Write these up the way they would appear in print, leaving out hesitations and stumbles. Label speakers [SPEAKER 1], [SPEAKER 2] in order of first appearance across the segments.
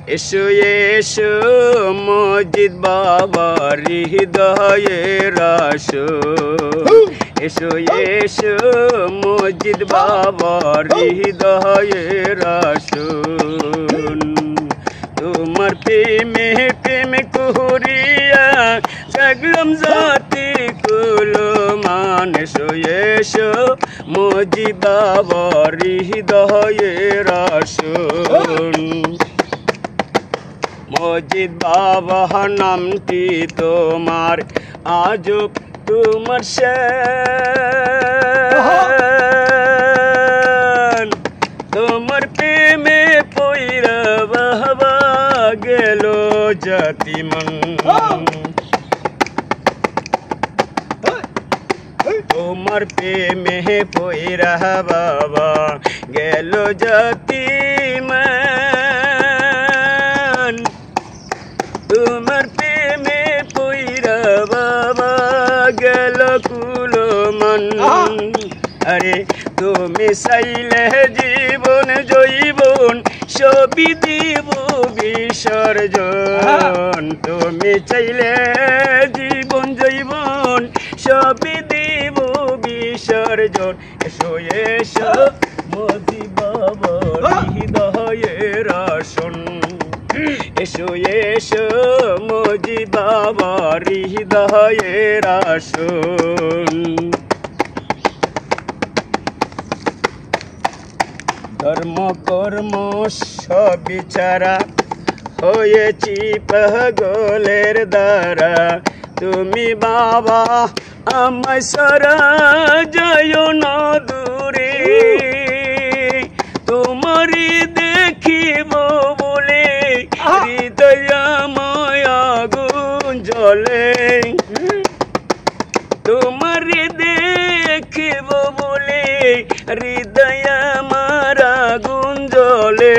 [SPEAKER 1] এসো এসো মসজিদ বাবার হৃদয়ের আসন। এসো এসো মসজিদ বাবার হৃদয়ের আসন। তোমার প্রেমে প্রেম করিয়া জাগলাম জাতি কুলো মান। এসো এসো মসজিদ বাবার হৃদয়ের আসন। মসজিদ বাবা নামটি তোমার আজব তোমার শান। তোমার প্রেমে পইরা বাবা গেল জাতি মন। তোমার প্রেমে পইরা বাবা গেল জাতি মান। তোমার প্রেমে পইরা বাবা গেল কুলো মন। আরে তুমি চাইলে জীবন জৈবন সবই দিব বিসর্জন। তুমি চাইলে জীবন জৈবন সবই দিব বিসর্জন। এসো এসো মসজিদ বাবার হৃদয়ের আসন। এসো এসো মসজিদ বাবার হৃদয়ের আসন। ধর্ম কর্ম সবিচারা হয়েছি পাগলের দ্বারা। তুমি বাবা আমায় সারা যায় না দূরে। তোমারই দেখিব বলে হৃদয় মায়া আগুন জ্বলে। তোমারই দেখিব বলে হৃদয় আমার আগুন জ্বলে।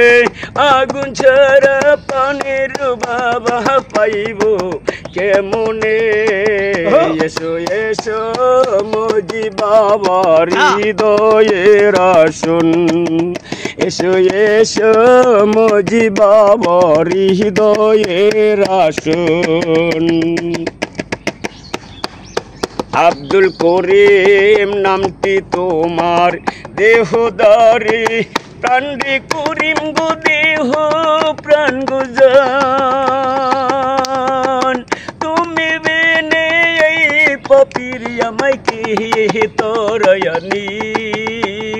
[SPEAKER 1] আগুন ছাড়া পানের বাবা পাইব কেমনে। এসো এসো মসজিদ বাবার হৃদয়ের আসন। এসো এসো মসজিদ বাবার হৃদয়ের আসন। আব্দুল করিম নামটি তোমার দেহদারি প্রাণী করিম গো দেহ প্রাণ গুজান। তুমি বেনে এই পপির আমায় কি তরয়ানি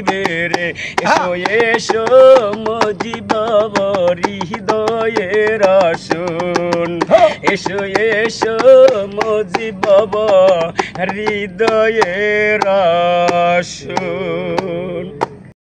[SPEAKER 1] বেরে। এসো এসো মসজিদ বাবার হৃদয়ের আসন। এসো এসো মসজিদ বাবা হৃদয়ের আসন।